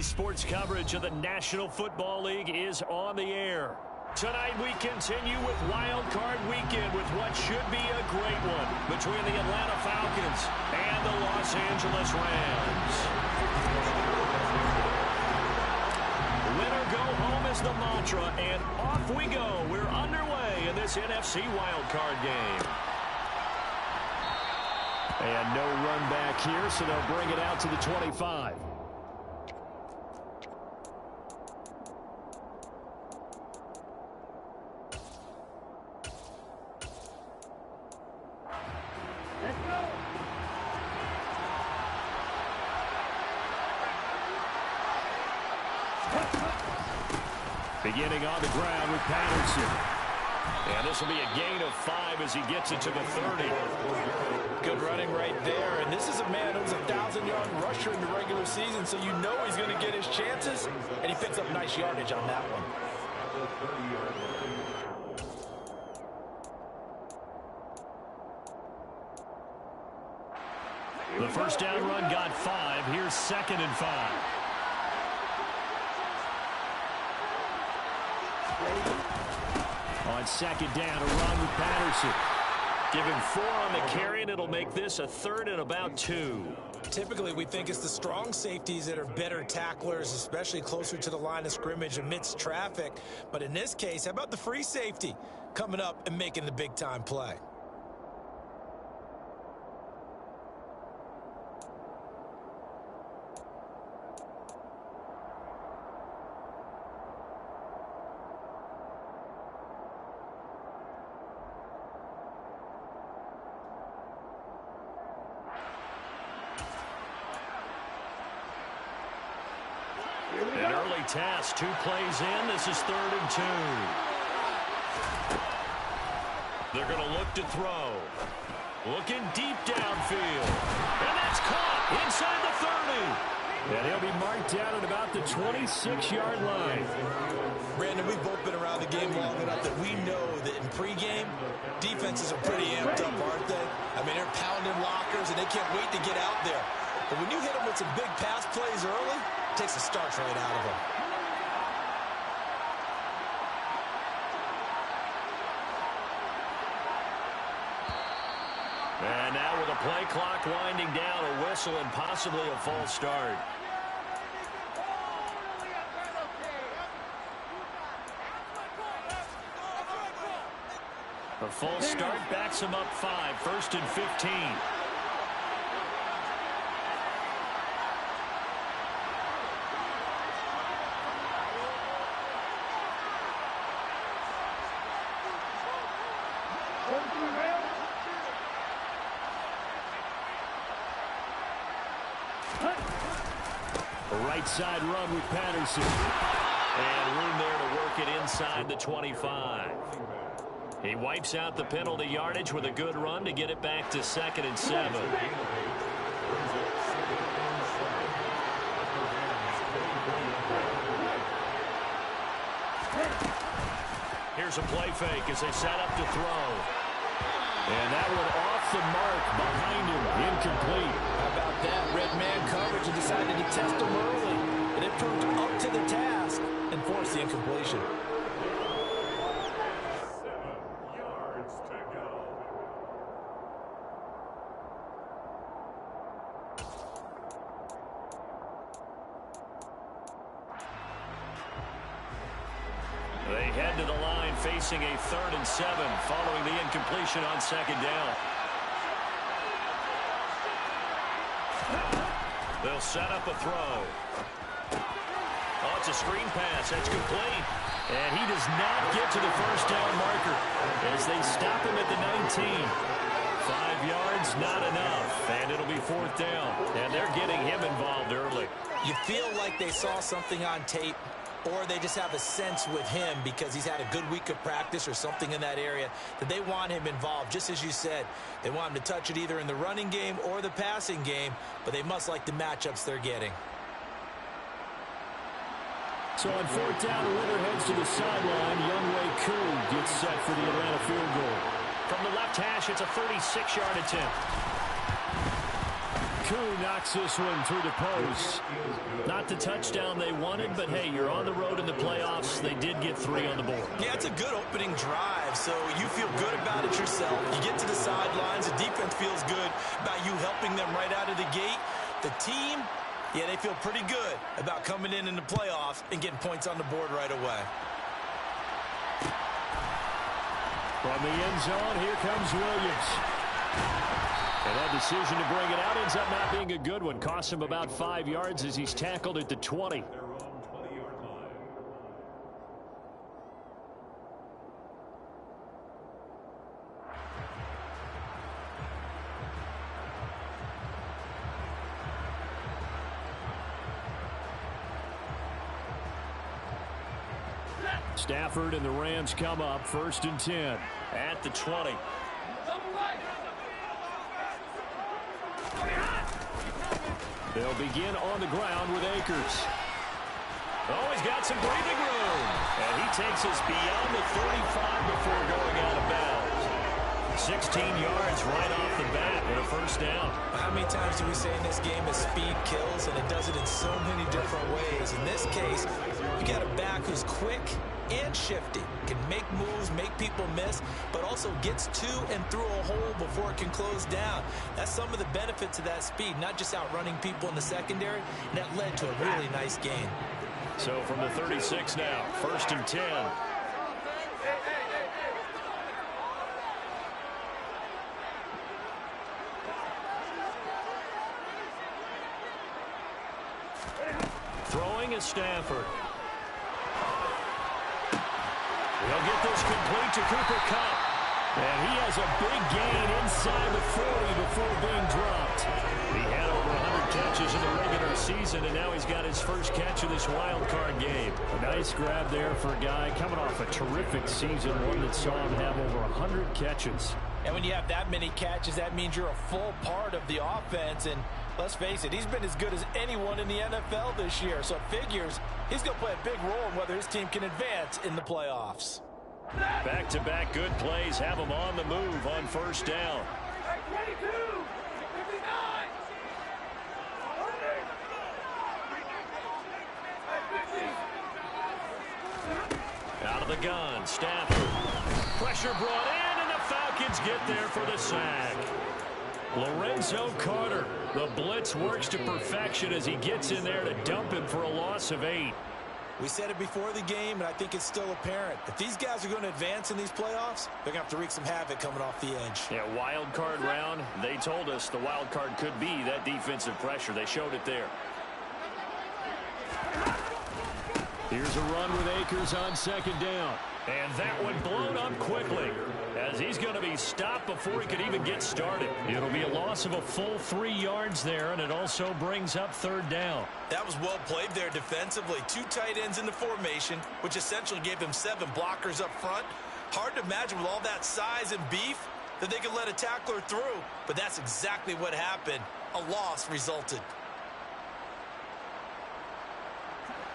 Sports coverage of the National Football League is on the air. Tonight we continue with Wild Card Weekend with what should be a great one between the Atlanta Falcons and the Los Angeles Rams. Winner go home is the mantra, and off we go. We're underway in this NFC Wild Card game. And no run back here, so they'll bring it out to the 25. Beginning on the ground with Patterson. And this will be a gain of 5 as he gets it to the 30. Good running right there. And this is a man who was a 1,000-yard rusher in the regular season, so you know he's going to get his chances. And he picks up nice yardage on that one. The first down run got 5. Here's 2nd and 5. On 2nd down, a run with Patterson. Give him 4 on the carry, and it'll make this a 3rd and about 2. Typically, we think it's the strong safeties that are better tacklers, especially closer to the line of scrimmage amidst traffic. But in this case, how about the free safety coming up and making the big-time play? An early task, 2 plays in. This is 3rd and 2. They're going to look to throw. Looking deep downfield. And that's caught inside the 30. And he'll be marked down at about the 26-yard line. Brandon, we've both been around the game long enough that we know that in pregame, defenses are pretty amped up, aren't they? I mean, they're pounding lockers, and they can't wait to get out there. But when you hit them with some big pass plays early, it takes the starch right out of them. And now with the play clock winding down, a whistle and possibly a false start. A false start backs him up 5, 1st and 15. Right side run with Patterson. And room there to work it inside the 25. He wipes out the penalty yardage with a good run to get it back to 2nd and 7. Here's a play fake as they set up to throw. And that one off the mark behind him, incomplete. How about that? Red man coverage and decided to test him early. And it proved up to the task and forced the incompletion. 7 yards to go. They head to the line facing a 3rd and 7 following the incompletion on 2nd down. They'll set up a throw. Oh, it's a screen pass. That's complete. And he does not get to the first down marker as they stop him at the 19. 5 yards, not enough. And it'll be 4th down. And they're getting him involved early. You feel like they saw something on tape, or they just have a sense with him because he's had a good week of practice or something in that area that they want him involved. Just as you said, they want him to touch it either in the running game or the passing game, but they must like the matchups they're getting. So on 4th down, the winner heads to the sideline. Younghoe Koo gets set for the Atlanta field goal. From the left hash, it's a 36-yard attempt. 2 knocks this one through the post. Not the touchdown they wanted, but hey, you're on the road in the playoffs. They did get 3 on the board. Yeah, it's a good opening drive, so you feel good about it yourself. You get to the sidelines, the defense feels good about you helping them right out of the gate. The team, yeah, they feel pretty good about coming in the playoffs and getting points on the board right away. From the end zone, here comes Williams. And that decision to bring it out ends up not being a good one. Costs him about 5 yards as he's tackled at the 20. Their own 20-yard line. Stafford and the Rams come up 1st and 10 at the 20. They'll begin on the ground with Akers. Oh, he's got some breathing room. And he takes us beyond the 35 before going out of bounds. 16 yards right off the bat and a 1st down. How many times do we say in this game that speed kills, and it does it in so many different ways? In this case, you got a back who's quick and shifty, can make moves, make people miss, but also gets to and through a hole before it can close down. That's some of the benefits of that speed, not just outrunning people in the secondary. And that led to a really nice game. So from the 36 now, 1st and 10. Throwing is Stafford. He'll get this complete to Cooper Kupp. And he has a big gain inside the 40 before being dropped. He had over 100 catches in the regular season, and now he's got his first catch of this wild card game. A nice grab there for a guy coming off a terrific season, one that saw him have over 100 catches. And when you have that many catches, that means you're a full part of the offense. And let's face it, he's been as good as anyone in the NFL this year. So it figures he's going to play a big role in whether his team can advance in the playoffs. Back-to-back good plays have him on the move on 1st down. Out of the gun, Stafford. Pressure brought in, and the Falcons get there for the sack. Lorenzo Carter, the blitz works to perfection as he gets in there to dump him for a loss of 8. We said it before the game, and I think it's still apparent. If these guys are going to advance in these playoffs, they're going to have to wreak some havoc coming off the edge. Yeah, wild card round. They told us the wild card could be that defensive pressure. They showed it there. Here's a run with Akers on 2nd down. And that one blown up quickly as he's going to be stopped before he could even get started. It'll be a loss of a full 3 yards there, and it also brings up 3rd down. That was well played there defensively. 2 tight ends in the formation, which essentially gave him 7 blockers up front. Hard to imagine with all that size and beef that they could let a tackler through, but that's exactly what happened. A loss resulted.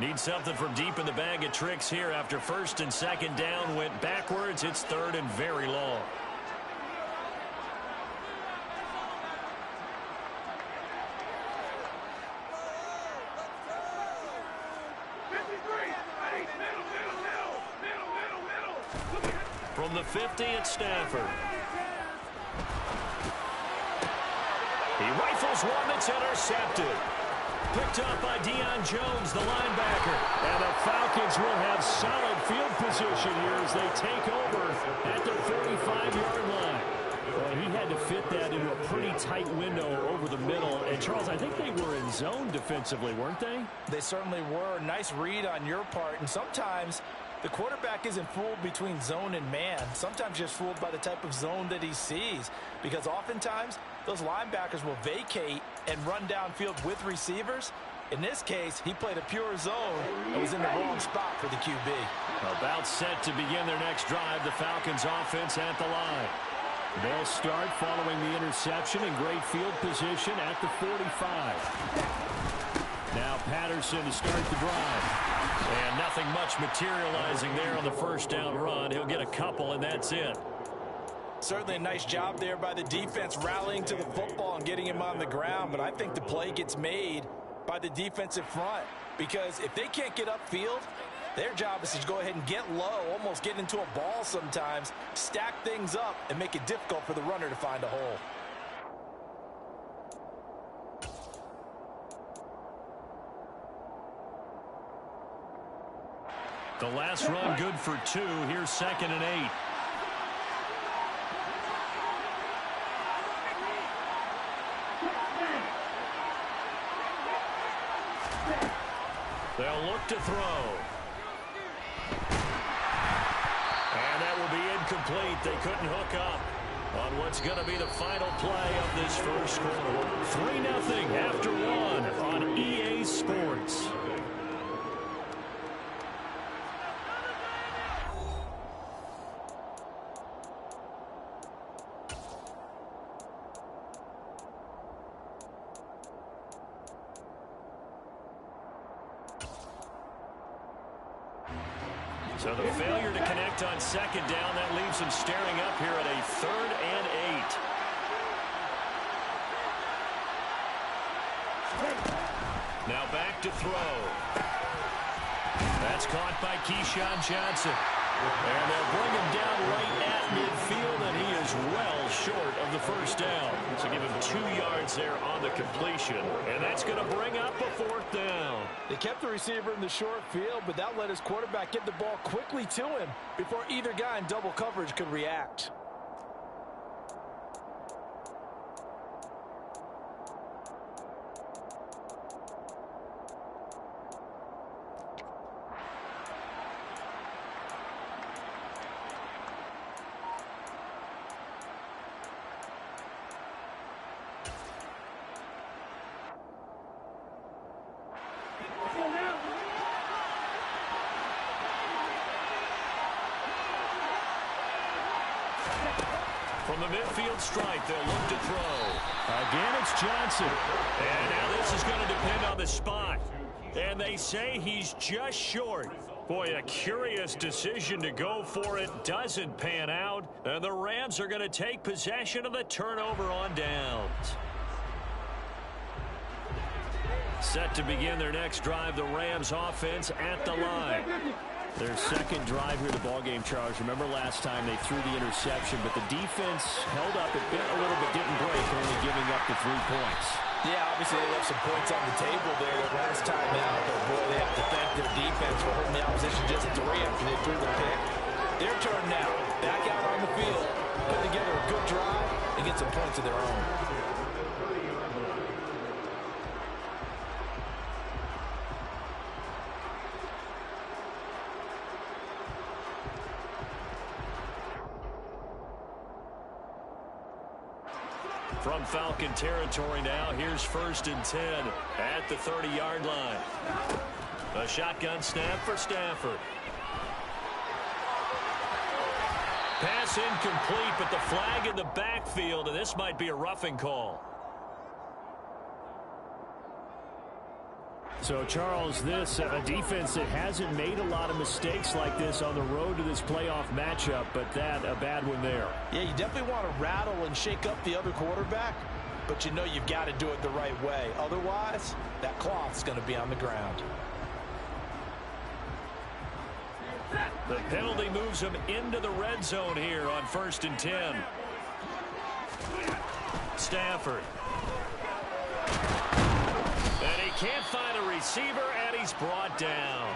Need something from deep in the bag of tricks here after 1st and 2nd down went backwards. It's 3rd and very long. From the 50, it's Stafford. He rifles one that's intercepted. Picked up by Deion Jones, the linebacker. And the Falcons will have solid field position here as they take over at the 45-yard line. Well, he had to fit that into a pretty tight window over the middle. And, Charles, I think they were in zone defensively, weren't they? They certainly were. Nice read on your part. And sometimes the quarterback isn't fooled between zone and man. Sometimes just fooled by the type of zone that he sees. Because oftentimes those linebackers will vacate and run downfield with receivers. In this case, he played a pure zone and was in the wrong spot for the QB. About set to begin their next drive, the Falcons offense at the line. They'll start following the interception in great field position at the 45. Now Patterson to start the drive. And nothing much materializing there on the 1st down run. He'll get a couple, and that's it. Certainly a nice job there by the defense rallying to the football and getting him on the ground, but I think the play gets made by the defensive front because if they can't get upfield, their job is to go ahead and get low, almost get into a ball sometimes, stack things up, and make it difficult for the runner to find a hole. The last run good for 2. Here's 2nd and 8. They'll look to throw. And that will be incomplete. They couldn't hook up on what's going to be the final play of this first quarter. 3-0 after 1 on EA Sports. So the failure to connect on 2nd down, that leaves him staring up here at a 3rd and 8. Now back to throw. That's caught by Keyshawn Johnson. And they'll bring him down right at midfield, and he is well short of the first down. So give him 2 yards there on the completion. And that's going to bring up a 4th down. They kept the receiver in the short field, but that let his quarterback get the ball quickly to him before either guy in double coverage could react. From the midfield stripe, they'll look to throw. Again, it's Johnson. And now this is going to depend on the spot. And they say he's just short. Boy, a curious decision to go for it. Doesn't pan out. And the Rams are going to take possession of the turnover on downs. Set to begin their next drive, the Rams offense at the line. Their second drive here, the ballgame, Charles. Remember last time they threw the interception, but the defense held up a little bit, didn't break, only giving up the 3 points. Yeah, obviously they left some points on the table there the last time out, but boy, they have to thank their defense for holding the opposition just 3 after they threw the pick. Their turn now, back out on the field, put together a good drive and get some points of their own. From Falcon territory now, here's 1st and 10 at the 30-yard line. A shotgun snap for Stafford. Pass incomplete, but the flag in the backfield, and this might be a roughing call. So, Charles, this a defense that hasn't made a lot of mistakes like this on the road to this playoff matchup, but that a bad one there. Yeah, you definitely want to rattle and shake up the other quarterback, but you know you've got to do it the right way. Otherwise, that cloth's going to be on the ground. The penalty moves him into the red zone here on 1st and 10. Stafford. And he can't find a receiver, and he's brought down.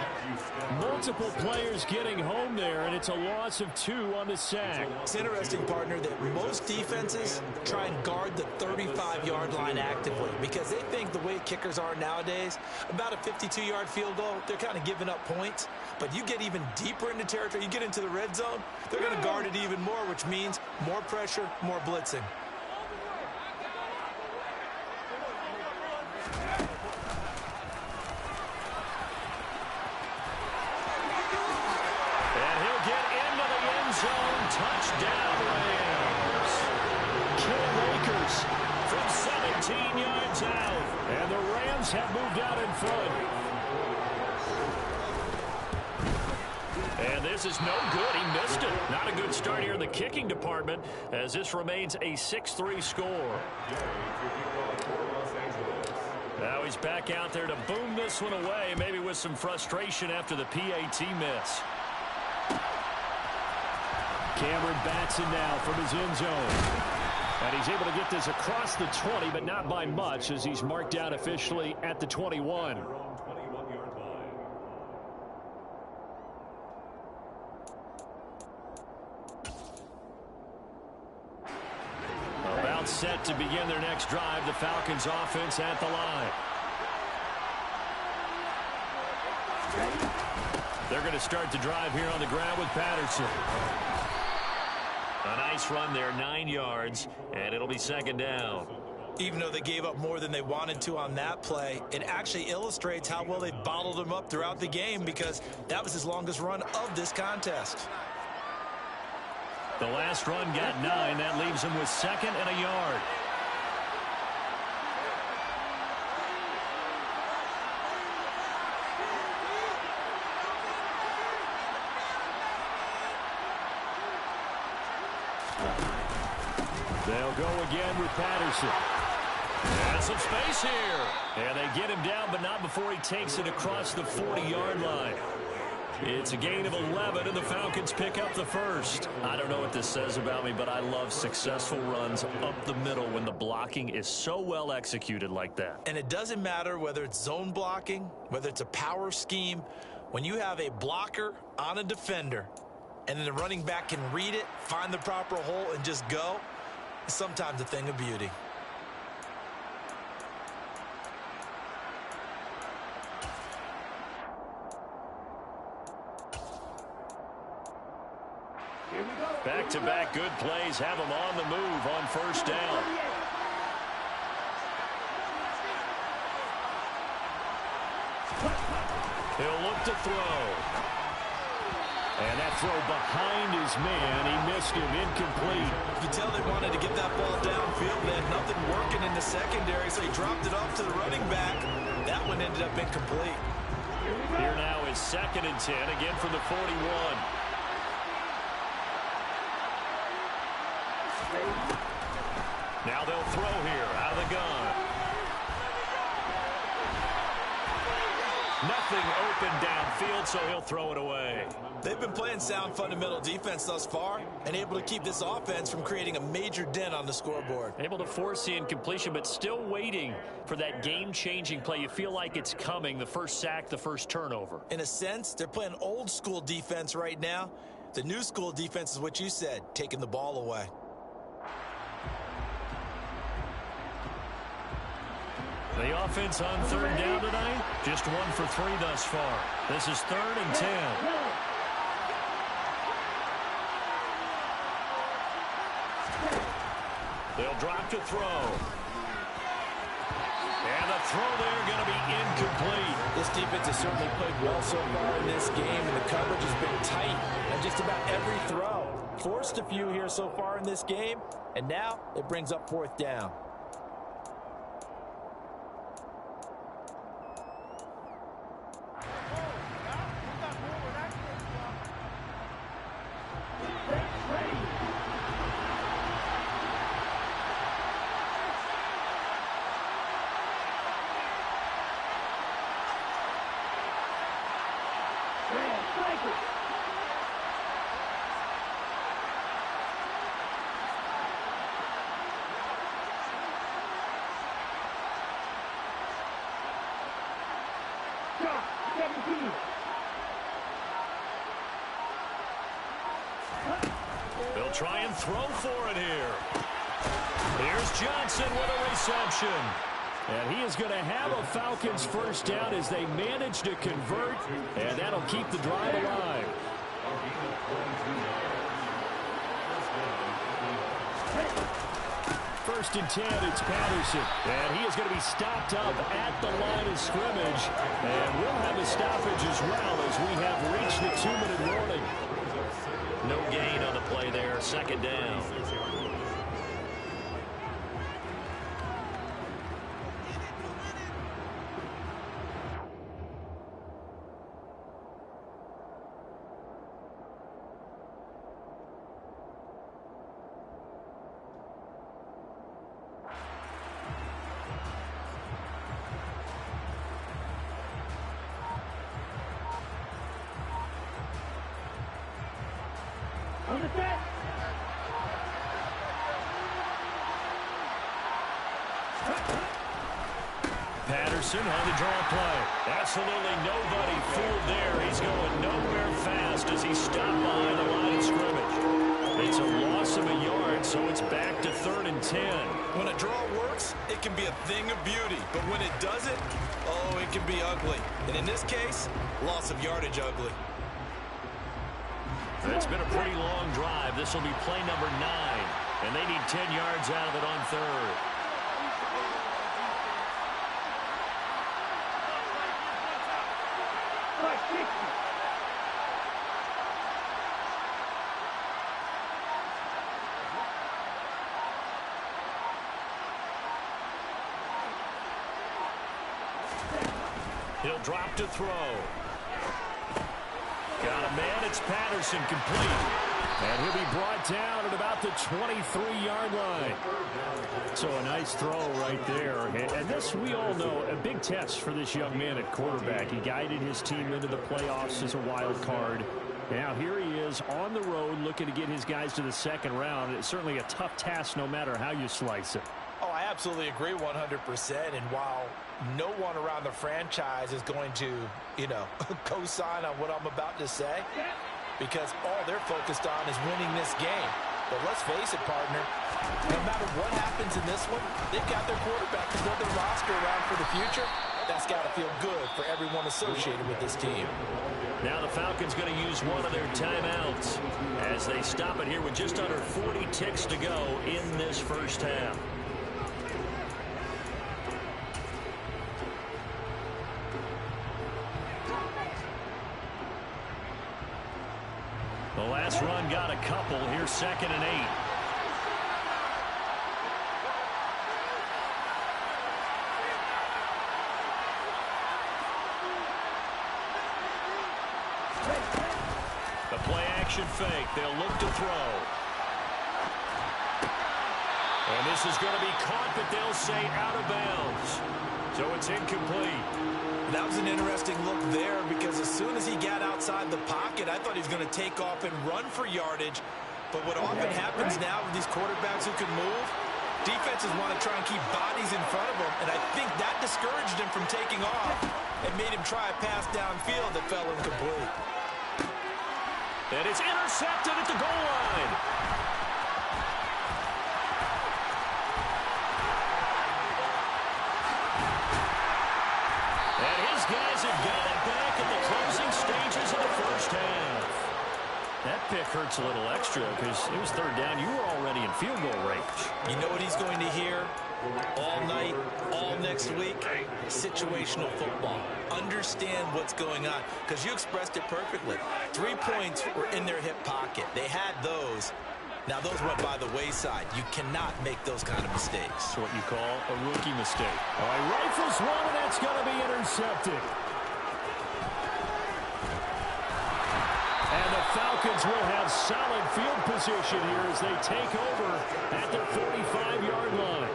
Multiple players getting home there, and it's a loss of 2 on the sack. It's interesting, partner, that most defenses try and guard the 35-yard line actively because they think the way kickers are nowadays, about a 52-yard field goal, they're kind of giving up points. But you get even deeper into territory, you get into the red zone, they're going to guard it even more, which means more pressure, more blitzing. Touchdown, Rams. Kill-makers from 17 yards out. And the Rams have moved out in front. And this This is no good. He missed it. Not a good start here in the kicking department as this remains a 6-3 score. Now he's back out there to boom this one away, maybe with some frustration after the PAT miss. Cameron bats it now from his end zone. And he's able to get this across the 20, but not by much as he's marked out officially at the 21. About set to begin their next drive, the Falcons offense at the line. They're going to start the drive here on the ground with Patterson. A nice run there, 9 yards, and it'll be second down. Even though they gave up more than they wanted to on that play, it actually illustrates how well they bottled him up throughout the game because that was his longest run of this contest. The last run got 9. That leaves him with 2nd and a yard. They'll go again with Patterson. And some space here. And they get him down, but not before he takes it across the 40-yard line. It's a gain of 11, and the Falcons pick up the first. I don't know what this says about me, but I love successful runs up the middle when the blocking is so well executed like that. And it doesn't matter whether it's zone blocking, whether it's a power scheme. When you have a blocker on a defender, and then the running back can read it, find the proper hole, and just go, it's sometimes a thing of beauty. Back-to-back good plays have him on the move on first down. He'll look to throw. And that throw behind his man. He missed him, incomplete. You tell they wanted to get that ball downfield. They had nothing working in the secondary, so he dropped it off to the running back. That one ended up incomplete. Here now is 2nd and 10, again from the 41. Now they'll throw here out of the gun. Nothing open downfield, so he'll throw it away. They've been playing sound fundamental defense thus far and able to keep this offense from creating a major dent on the scoreboard. Able to force the incompletion, but still waiting for that game-changing play. You feel like it's coming, the first sack, the first turnover. In a sense, they're playing old-school defense right now. The new-school defense is what you said, taking the ball away. The offense on 3rd down tonight, just 1 for 3 thus far. This is 3rd and 10. They'll drop to throw. And the throw there going to be incomplete. This defense has certainly played well so far in this game, and the coverage has been tight on just about every throw. Forced a few here so far in this game, and now it brings up 4th down. They'll try and throw for it here. Here's Johnson with a reception. And he is going to have a Falcons first down as they manage to convert, and that'll keep the drive alive. First and 10, it's Patterson. And he is going to be stopped up at the line of scrimmage. And we'll have a stoppage as well as we have reached the 2-minute warning. No gain on the play there, 2nd down. Patterson on the draw play. Absolutely nobody fooled there. He's going nowhere fast as he stopped behind the line of scrimmage. It's a loss of a yard, so it's back to 3rd and 10. When a draw works, it can be a thing of beauty. But when it doesn't, oh, it can be ugly. And in this case, loss of yardage ugly. It's been a pretty long drive. This will be play number 9. And they need 10 yards out of it on 3rd. He'll drop to throw. Got a man. It's Patterson, complete. And he'll be brought down at about the 23-yard line. So a nice throw right there. And this, we all know, a big test for this young man at quarterback. He guided his team into the playoffs as a wild card. Now here he is on the road looking to get his guys to the 2nd round. It's certainly a tough task no matter how you slice it. Oh, I absolutely agree 100%. And while no one around the franchise is going to, co-sign on what I'm about to say, because all they're focused on is winning this game. But let's face it, partner, no matter what happens in this one, they've got their quarterback to build their roster around for the future. That's got to feel good for everyone associated with this team. Now the Falcons going to use one of their timeouts as they stop it here with just under 40 ticks to go in this first half. The last run got a couple. Here's 2nd and 8. The play action fake. They'll look to throw. And this is going to be caught, but they'll say out of bounds. So it's incomplete. That was an interesting look there because as soon as he got outside the pocket, I thought he was going to take off and run for yardage. But what often happens now with these quarterbacks who can move, defenses want to try and keep bodies in front of them, and I think that discouraged him from taking off and made him try a pass downfield that fell incomplete. And it's intercepted at the goal line. And his guys have got it back in the closing stages of the first half. That pick hurts a little extra because it was 3rd down. You were already in field goal range. You know what he's going to hear all night, all next week? Situational football. Understand what's going on because you expressed it perfectly. 3 points were in their hip pocket. They had those. Now, those went by the wayside. You cannot make those kind of mistakes. That's what you call a rookie mistake. All right, rifles one, and that's going to be intercepted. And the Falcons will have solid field position here as they take over at their 45-yard line.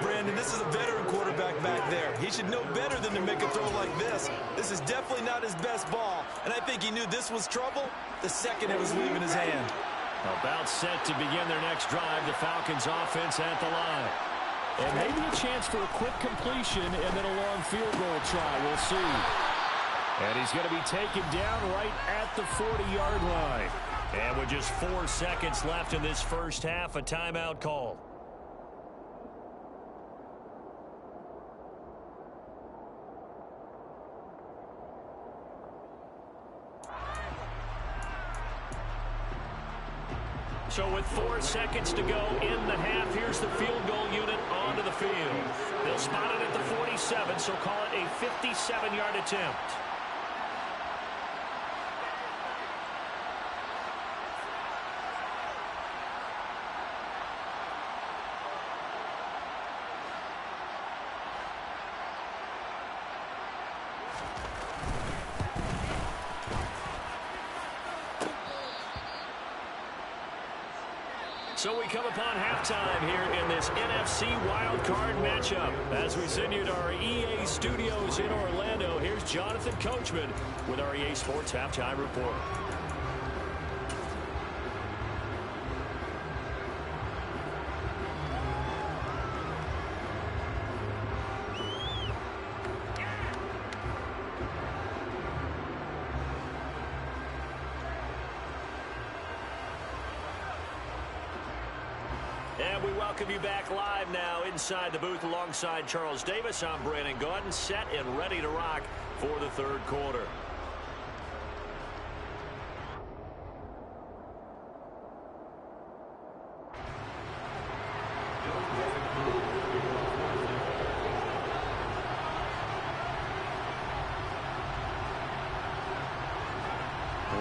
Brandon, this is a veteran quarterback back there. He should know better than to make a throw like this. This is definitely not his best ball, and I think he knew this was trouble the second it was leaving his hand. About set to begin their next drive, the Falcons offense at the line. And maybe a chance for a quick completion and then a long field goal try. We'll see. And he's going to be taken down right at the 40-yard line. And with just 4 seconds left in this first half, a timeout call. So with 4 seconds to go in the half, here's the field goal unit onto the field. They'll spot it at the 47, so call it a 57-yard attempt. So we come upon halftime here in this NFC wildcard matchup. As we send you to our EA studios in Orlando, here's Jonathan Coachman with our EA Sports Halftime Report. And we welcome you back live now inside the booth alongside Charles Davis. I'm Brandon Gaudin, set and ready to rock for the third quarter.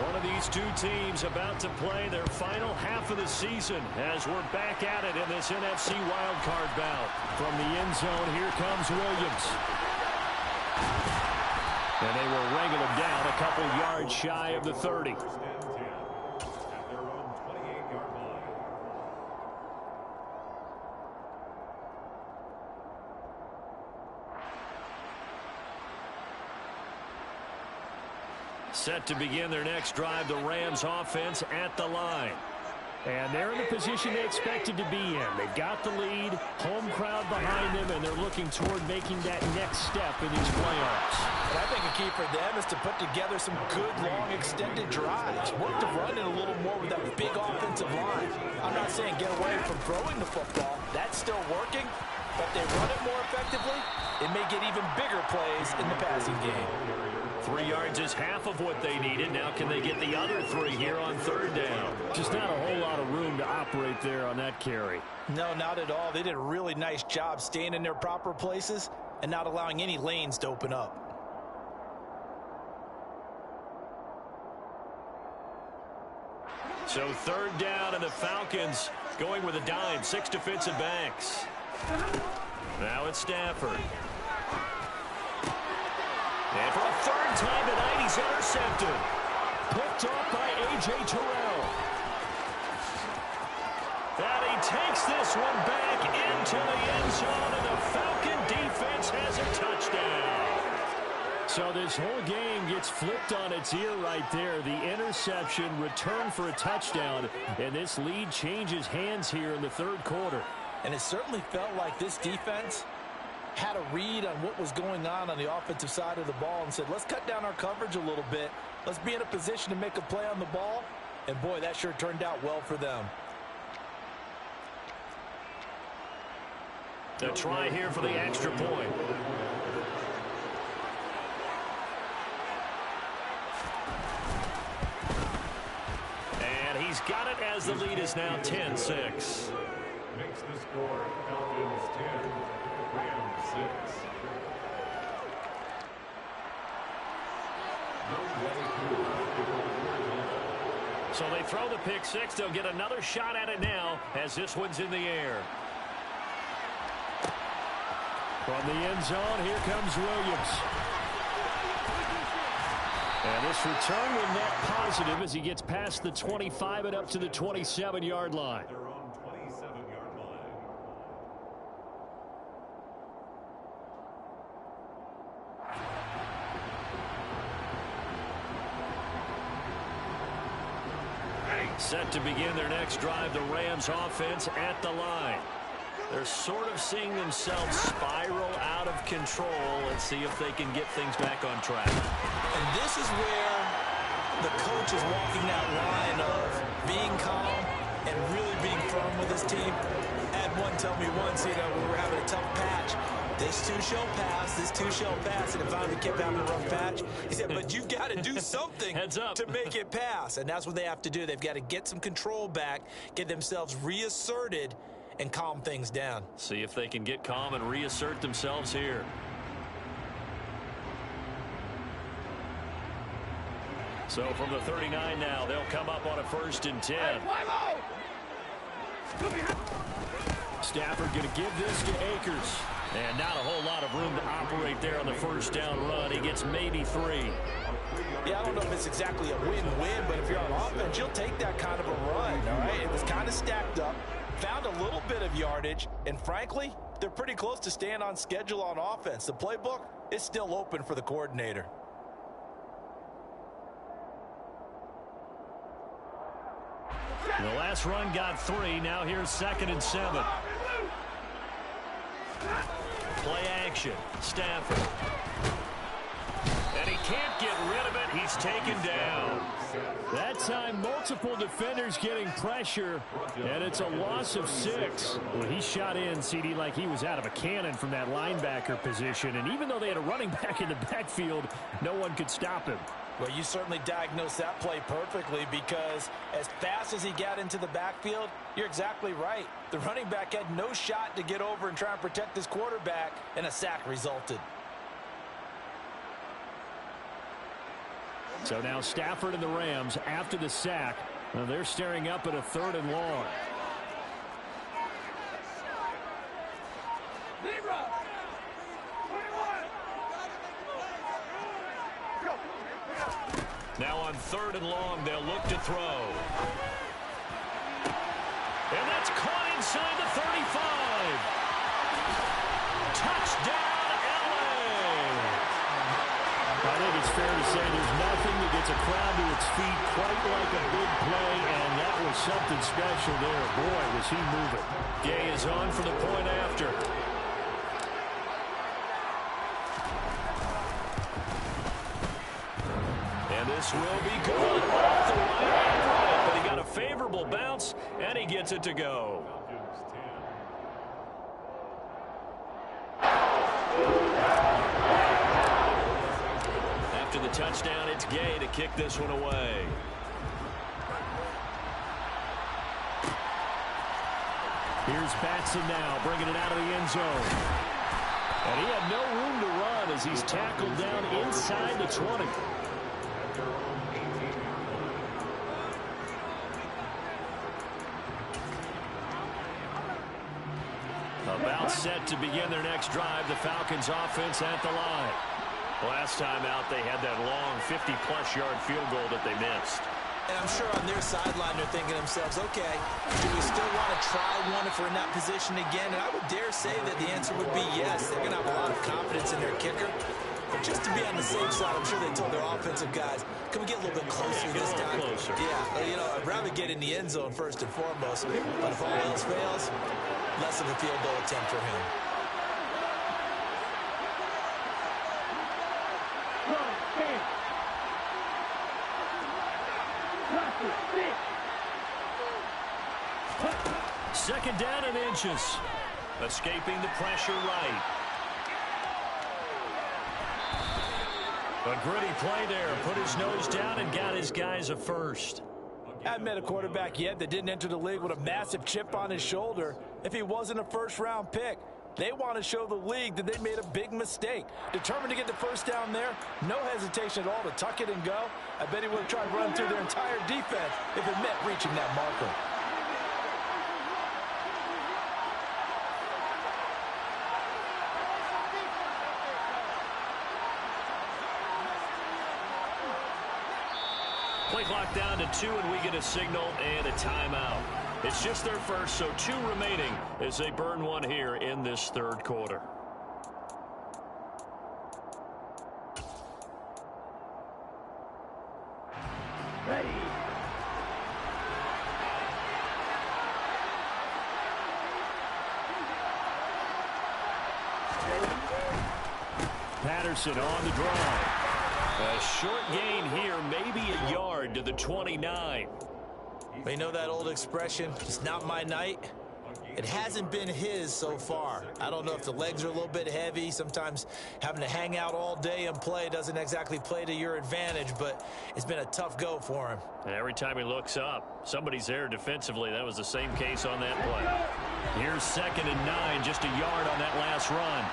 One of these two teams about to play their final half of the season as we're back at it in this NFC wildcard bout. From the end zone, here comes Williams. And they will wrangle him down a couple yards shy of the 30. Set to begin their next drive, the Rams offense at the line. And they're in the position they expected to be in. They've got the lead, home crowd behind them, and they're looking toward making that next step in these playoffs. And I think a key for them is to put together some good, long, extended drives. Work the run in a little more with that big offensive line. I'm not saying get away from throwing the football. That's still working. But they run it more effectively, it may get even bigger plays in the passing game. 3 yards is half of what they needed. Now can they get the other 3 here on third down? Just not a whole lot of room to operate there on that carry. No, not at all. They did a really nice job staying in their proper places and not allowing any lanes to open up. So third down, and the Falcons going with a dime. 6 defensive backs. Now it's Stafford. And for a third time tonight, he's intercepted. Picked off by A.J. Terrell. And he takes this one back into the end zone, and the Falcon defense has a touchdown. So this whole game gets flipped on its ear right there. The interception, return for a touchdown, and this lead changes hands here in the third quarter. And it certainly felt like this defense had a read on what was going on the offensive side of the ball and said, let's cut down our coverage a little bit. Let's be in a position to make a play on the ball. And, boy, that sure turned out well for them. A try here for the extra point. And he's got it as the lead is now 10-6. Makes the score Falcons 10, Rams 6. So they throw the pick six. They'll get another shot at it now as this one's in the air. From the end zone, here comes Williams. And this return will net positive as he gets past the 25 and up to the 27-yard line. They're on 27-yard line. Set to begin their next drive, the Rams offense at the line. They're sort of seeing themselves spiral out of control. Let's see if they can get things back on track. And this is where the coach is walking that line of being calm and really being firm with his team. I had one tell me once, when we were having a tough patch, this too shall pass, this too shall pass, and it finally kept having a rough patch. He said, but you got to do something Heads up. to make it pass. And that's what they have to do. They've got to get some control back, get themselves reasserted, and calm things down. See if they can get calm and reassert themselves here. So from the 39 now, they'll come up on a 1st and 10. Stafford going to give this to Akers. And not a whole lot of room to operate there on the first down run. He gets maybe 3. Yeah, I don't know if it's exactly a win-win, but if you're on offense, you'll take that kind of a run, all right? It was kind of stacked up, found a little bit of yardage, and frankly, they're pretty close to staying on schedule on offense. The playbook is still open for the coordinator. The last run got 3. Now here's 2nd and 7. Play action. Stafford. And he can't get rid of it. And he's taken down. That time, multiple defenders getting pressure, and it's a loss of 6. Well, he shot in, CD, like he was out of a cannon from that linebacker position. And even though they had a running back in the backfield, no one could stop him. Well, you certainly diagnosed that play perfectly, because as fast as he got into the backfield, you're exactly right. The running back had no shot to get over and try and protect his quarterback, and a sack resulted. So now Stafford and the Rams, after the sack, they're staring up at a 3rd and long. Now on 3rd and long, they'll look to throw. And that's caught inside the 35. Touchdown, LA! I think it's fair to say there's nothing that gets a crowd to its feet quite like a big play, and that was something special there. Boy, was he moving. Gay is on for the point after. And this will be good. Off the right, but he got a favorable bounce, and he gets it to go. After the touchdown, it's Gay to kick this one away. Here's Batson now, bringing it out of the end zone. And he had no room to run as he's tackled down inside the 20. About set to begin their next drive, the Falcons offense at the line. Last time out, they had that long 50-plus yard field goal that they missed. And I'm sure on their sideline they're thinking to themselves, okay, do we still want to try one if we're in that position again? And I would dare say that the answer would be yes. They're going to have a lot of confidence in their kicker. But just to be on the safe side, I'm sure they told their offensive guys, can we get a little bit closer this time? Closer. Yeah, you know, I'd rather get in the end zone first and foremost. But if all else fails, less of a field goal attempt for him. Second down and inches. Escaping the pressure right. A gritty play there. Put his nose down and got his guys a first. I haven't met a quarterback yet that didn't enter the league with a massive chip on his shoulder if he wasn't a first-round pick. They want to show the league that they made a big mistake. Determined to get the first down there, no hesitation at all to tuck it and go. I bet he would have tried to run through their entire defense if it meant reaching that marker. Play clock down to 2, and we get a signal and a timeout. It's just their first, so 2 remaining as they burn one here in this 3rd quarter. Ready. Patterson on the drive. A short gain here, maybe a yard to the 29. You know that old expression, it's not my night? It hasn't been his so far. I don't know if the legs are a little bit heavy. Sometimes having to hang out all day and play doesn't exactly play to your advantage, but it's been a tough go for him. And every time he looks up, somebody's there defensively. That was the same case on that play. Here's 2nd and 9, just a yard on that last run.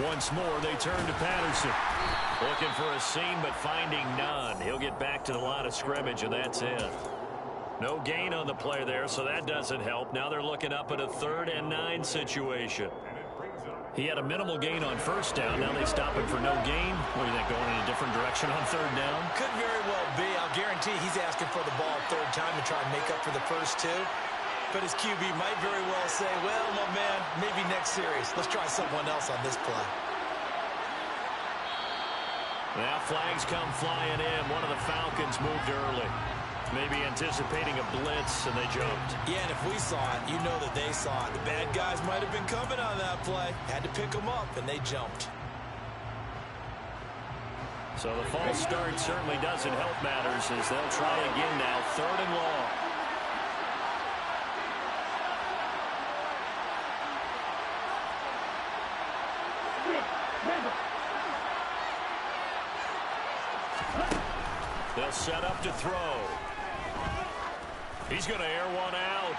Once more, they turn to Patterson. Looking for a seam, but finding none. He'll get back to the line of scrimmage, and that's it. No gain on the play there, so that doesn't help. Now they're looking up at a 3rd and 9 situation. He had a minimal gain on first down. Now they stop him for no gain. What do you think, going in a different direction on 3rd down? Could very well be. I'll guarantee he's asking for the ball 3rd time to try and make up for the first 2. But his QB might very well say, well, my man, maybe next series. Let's try someone else on this play. Now flags come flying in. One of the Falcons moved early. Maybe anticipating a blitz, and they jumped. Yeah, and if we saw it, you know that they saw it. The bad guys might have been coming on that play. Had to pick them up, and they jumped. So the false start certainly doesn't help matters as they'll try again now. 3rd and long. They'll set up to throw. He's going to air one out.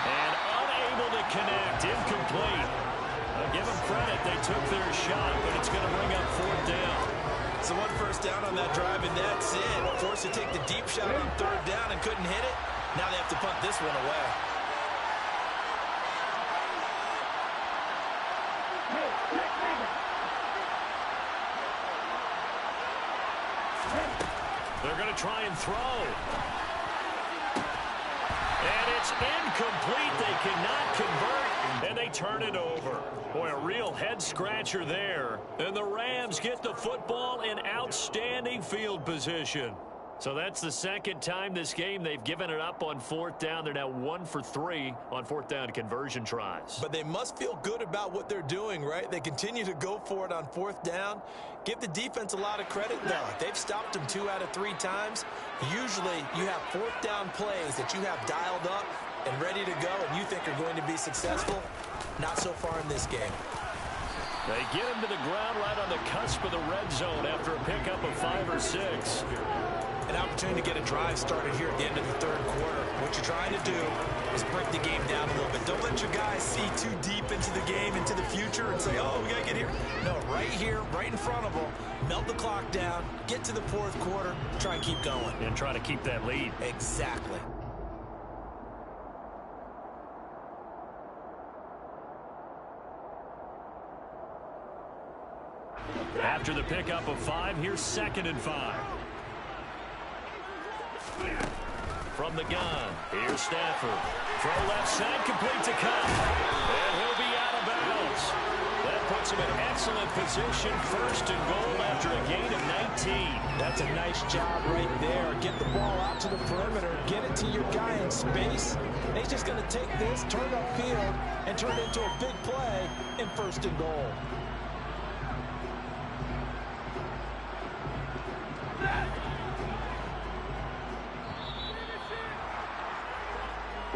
And unable to connect. Incomplete. Give them credit. They took their shot, but it's going to bring up 4th down. So 1 first down on that drive, and that's it. Forced to take the deep shot on 3rd down and couldn't hit it. Now they have to punt this one away. They're going to try and throw. And it's incomplete. They cannot convert, and they turn it over. Boy, a real head-scratcher there. And the Rams get the football in outstanding field position. So that's the 2nd time this game they've given it up on 4th down. They're now 1 for 3 on 4th down conversion tries. But they must feel good about what they're doing, right? They continue to go for it on 4th down. Give the defense a lot of credit, though. They've stopped them 2 out of 3 times. Usually, you have 4th down plays that you have dialed up and ready to go, and you think are going to be successful. Not so far in this game. They get him to the ground right on the cusp of the red zone after a pickup of 5 or 6. An opportunity to get a drive started here at the end of the 3rd quarter. What you're trying to do is break the game down a little bit. Don't let your guys see too deep into the game, into the future, and say, oh, we got to get here. No, right here, right in front of them, melt the clock down, get to the 4th quarter, try and keep going. And try to keep that lead. Exactly. After the pickup of 5, here's 2nd and 5. From the gun, here's Stafford. Throw left side, complete to Cup. And he'll be out of bounds. That puts him in excellent position. 1st and goal after a gain of 19. That's a nice job right there. Get the ball out to the perimeter. Get it to your guy in space. And he's just going to take this, turn upfield, and turn it into a big play in 1st and goal.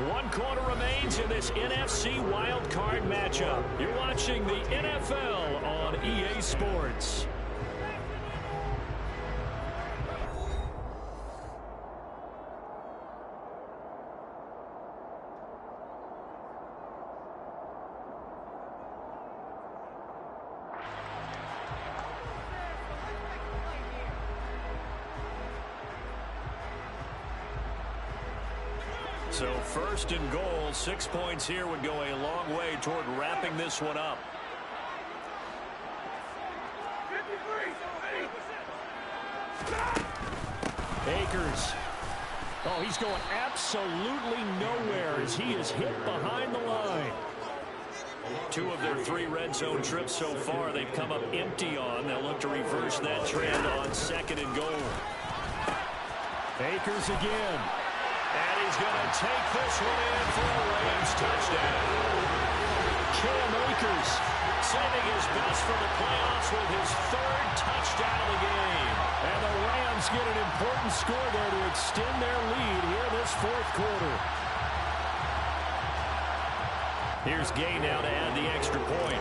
One quarter remains in this NFC wildcard matchup. You're watching the NFL on EA Sports. So 1st and goal, 6 points here would go a long way toward wrapping this one up. Akers. Oh, he's going absolutely nowhere as he is hit behind the line. 2 of their 3 red zone trips so far they've come up empty on. They'll look to reverse that trend on 2nd and goal. Akers again. And he's going to take this one in for a Rams touchdown. Cam Akers saving his best for the playoffs with his 3rd touchdown of the game. And the Rams get an important score there to extend their lead here this 4th quarter. Here's Gay now to add the extra point.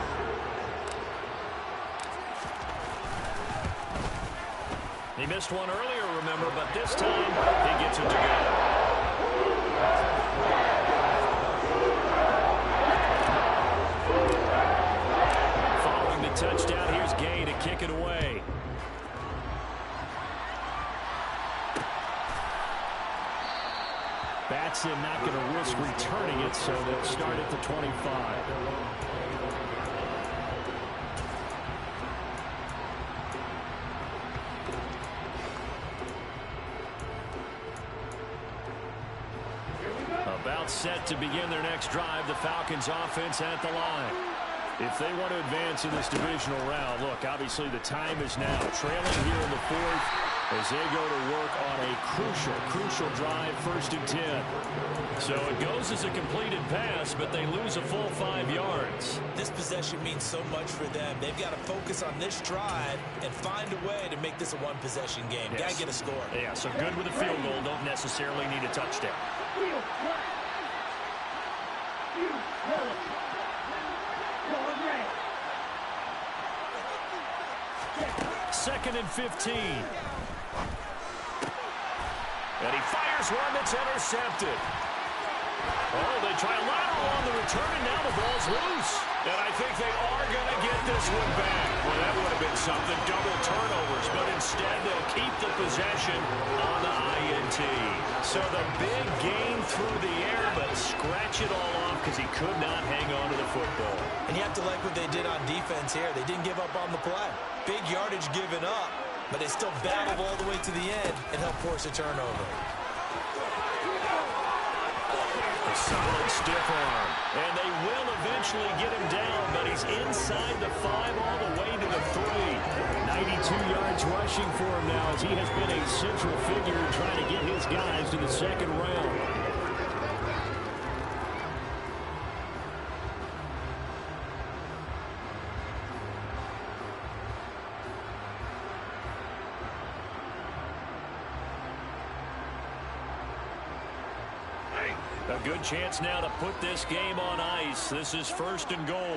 He missed one earlier, remember, but this time he gets it to go. Following the touchdown, here's Gay to kick it away. Batson not going to risk returning it, so they'll start at the 25. About set to begin their next drive, the Falcons offense at the line. If they want to advance in this divisional round, look, obviously the time is now. Trailing here in the 4th, as they go to work on a crucial drive, 1st and 10. So it goes as a completed pass, but they lose a full 5 yards. This possession means so much for them. They've got to focus on this drive and find a way to make this a one-possession game. Yes. Got to get a score. Yeah, so good with a field goal. Don't necessarily need a touchdown. 2nd and 15. And he fires one that's intercepted. Oh, they try a lateral on the return, and now the ball's loose. And I think they are going to get this one back. Well, that would have been something, double turnovers, but instead they'll keep the possession on the INT. So the big gain through the air, but scratch it all off because he could not hang on to the football. And you have to like what they did on defense here. They didn't give up on the play. Big yardage given up, but they still battled all the way to the end and helped force a turnover. A solid stiff arm. And they will eventually get him down, but he's inside the 5 all the way to the 3. 92 yards rushing for him now as he has been a central figure in trying to get his guys to the 2nd round. A good chance now to put this game on ice. This is 1st and goal.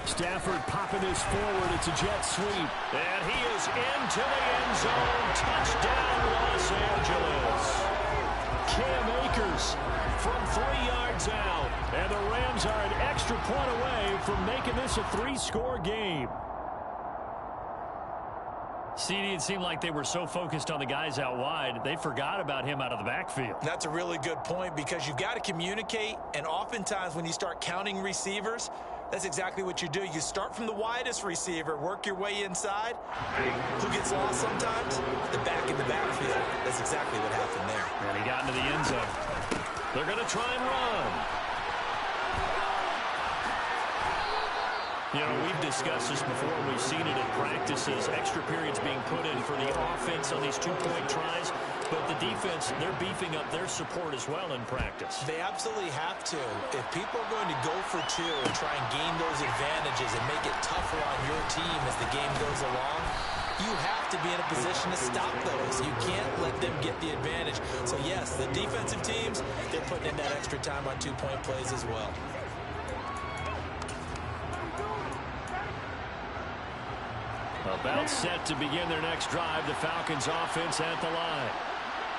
Stafford popping this forward. It's a jet sweep. And he is into the end zone. Touchdown, Los Angeles. Cam Akers from 3 yards out. And the Rams are an extra point away from making this a 3-score game. CD, it seemed like they were so focused on the guys out wide, they forgot about him out of the backfield. That's a really good point because you've got to communicate, and oftentimes when you start counting receivers, that's exactly what you do. You start from the widest receiver, work your way inside. Who gets lost sometimes? The back in the backfield. That's exactly what happened there. And he got into the end zone. They're going to try and run. You know, we've discussed this before. We've seen it in practices, extra periods being put in for the offense on these 2-point tries. But the defense, they're beefing up their support as well in practice. They absolutely have to. If people are going to go for 2 and try and gain those advantages and make it tougher on your team as the game goes along, you have to be in a position to stop those. You can't let them get the advantage. So, yes, the defensive teams, they're putting in that extra time on 2-point plays as well. About set to begin their next drive, the Falcons offense at the line.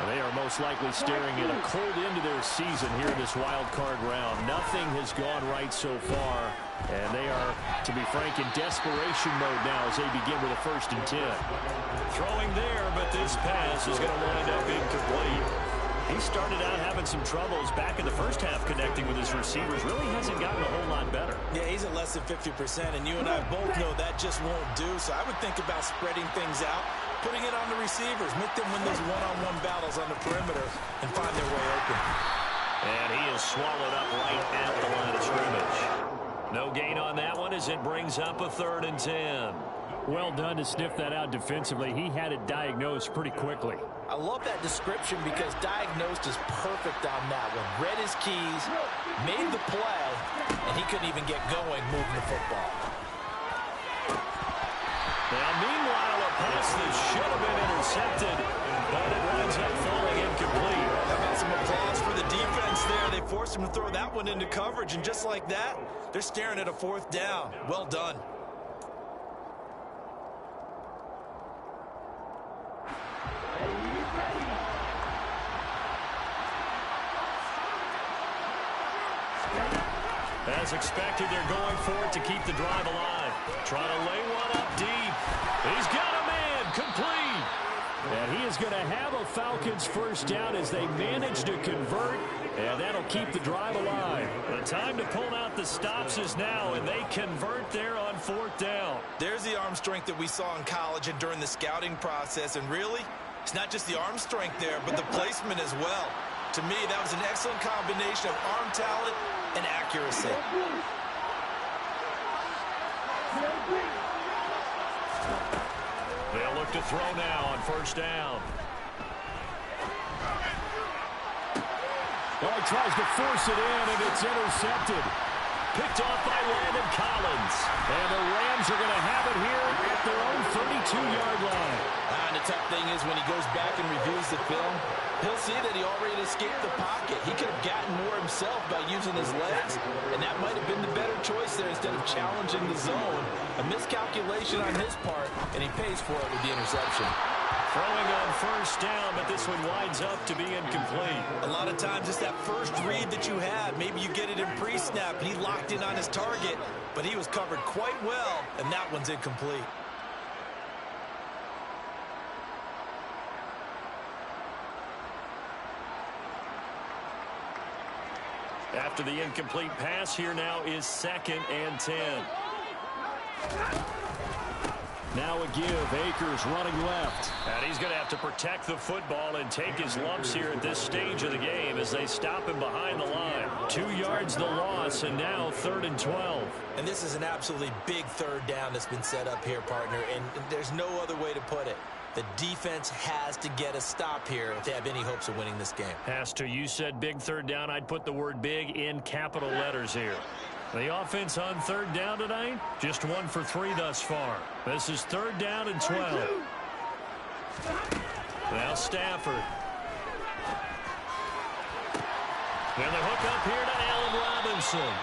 They are most likely staring at a cold end to their season here in this wild card round. Nothing has gone right so far, and they are, to be frank, in desperation mode now as they begin with a 1st and 10. Throwing there, but this pass is going to wind up incomplete. He started out having some troubles back in the first half connecting with his receivers. Really hasn't gotten a whole lot better. Yeah, he's at less than 50%, and you and I both know that just won't do. So I would think about spreading things out, putting it on the receivers, make them win those one-on-one battles on the perimeter and find their way open. And he is swallowed up right at the line of scrimmage. No gain on that one as it brings up a 3rd and 10. Well done to sniff that out defensively. He had it diagnosed pretty quickly. I love that description because diagnosed is perfect on that one. Read his keys, made the play, and he couldn't even get going moving the football. Now, meanwhile, a pass that should have been intercepted, but it winds up falling incomplete. How about some applause for the defense there? They forced him to throw that one into coverage, and just like that, they're staring at a 4th down. Well done. As expected, they're going for it to keep the drive alive. Trying to lay one up deep. He's got a man, complete. And he is going to have a Falcons 1st down as they manage to convert, and that'll keep the drive alive. The time to pull out the stops is now, and they convert there on 4th down. There's the arm strength that we saw in college and during the scouting process, and really, it's not just the arm strength there, but the placement as well. To me, that was an excellent combination of arm talent and accuracy. They'll look to throw now on first down. Well, he tries to force it in, and it's intercepted. Picked off by Landon Collins. And the Rams are going to have it here at their own 32-yard line. And the tough thing is when he goes back and reviews the film, he'll see that he already escaped the pocket. He could have gotten more himself by using his legs, and that might have been the better choice there instead of challenging the zone. A miscalculation on his part, and he pays for it with the interception. Throwing on first down, but this one winds up to be incomplete. A lot of times it's that first read that you had. Maybe you get it in pre-snap, and he locked in on his target, but he was covered quite well, and that one's incomplete. After the incomplete pass, here now is 2nd and 10. Now a give. Akers running left. And he's going to have to protect the football and take his lumps here at this stage of the game as they stop him behind the line. 2 yards the loss, and now 3rd and 12. And this is an absolutely big third down that's been set up here, partner, and there's no other way to put it. The defense has to get a stop here if they have any hopes of winning this game. Has to. You said big third down. I'd put the word big in capital letters here. The offense on third down tonight, just 1 for 3 thus far. This is 3rd down and 12. Now Stafford. And the hook up here to Allen Robinson.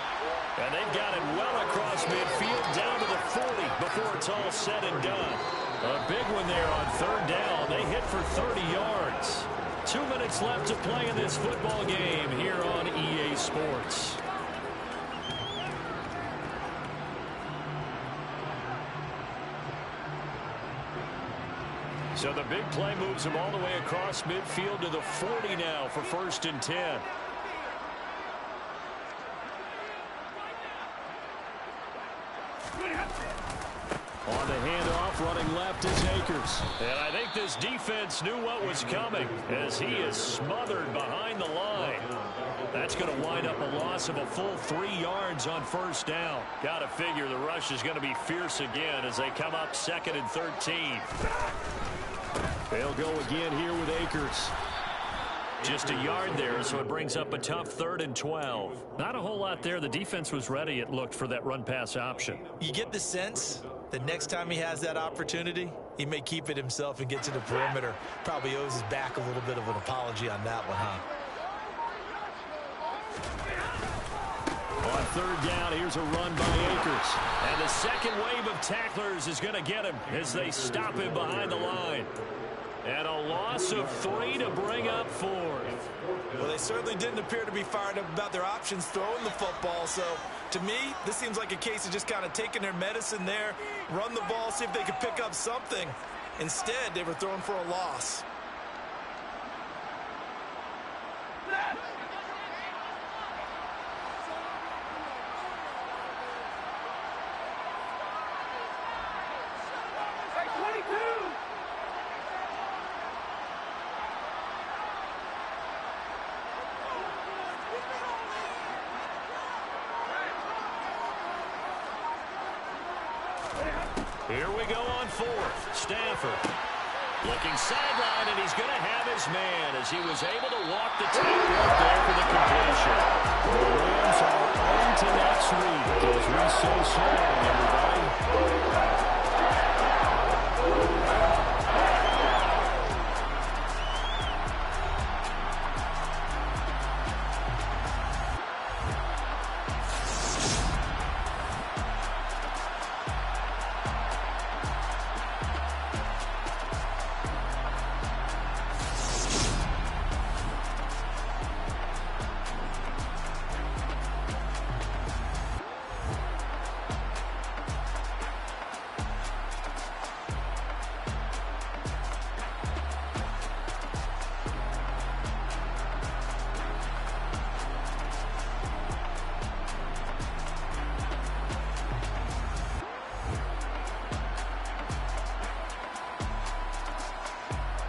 And they've got it well across midfield down to the 40 before it's all said and done. A big one there on third down. They hit for 30 yards. 2 minutes left to play in this football game here on EA Sports. So the big play moves him all the way across midfield to the 40 now for 1st and 10. On the handoff, running left is Akers. And I think this defense knew what was coming as he is smothered behind the line. That's going to wind up a loss of a full 3 yards on first down. Got to figure the rush is going to be fierce again as they come up 2nd and 13. They'll go again here with Akers. Just a yard there, so it brings up a tough 3rd and 12. Not a whole lot there. The defense was ready, it looked, for that run-pass option. You get the sense that next time he has that opportunity, he may keep it himself and get to the perimeter. Probably owes his back a little bit of an apology on that one, huh? On third down, here's a run by Akers. And the second wave of tacklers is going to get him as they stop him behind the line. And a loss of 3 to bring up 4. Well, they certainly didn't appear to be fired up about their options throwing the football. So, to me, this seems like a case of just kind of taking their medicine there, run the ball, see if they could pick up something. Instead, they were throwing for a loss. Here we go on 4th. Stafford looking sideline, and he's going to have his man as he was able to walk the tackle there for the completion. The Rams are on to next week as we say so